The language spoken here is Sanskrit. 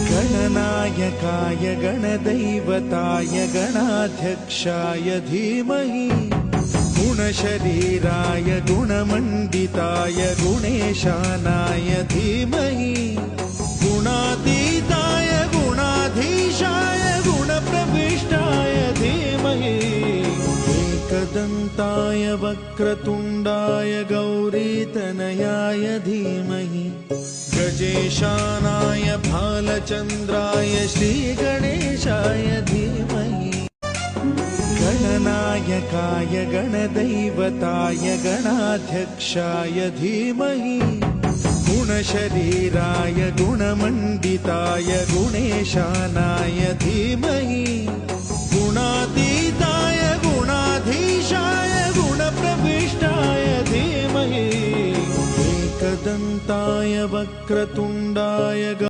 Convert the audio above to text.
गणनायकाय गणदैवताय गणाध्यक्षाय धीमहि गुणशरीराय गुणमण्डिताय गुणेशानाय धीमहि गुणातीताय गुणाधीशाय गुणप्रविष्टाय धीमहि एकदन्ताय वक्रतुण्डाय गौरीतनयाय धीमहि गजेशानाय भालचन्द्राय श्रीगणेशाय धीमहि गणनायकाय गणदैवताय गणाध्यक्षाय धीमहि गुणशरीराय गुणमण्डिताय गुणेशानाय धीमहि गुणातीताय गुणाधीशाय गुणप्रविष्टाय धीमहि एकदन्ताय वक्रतुण्डाय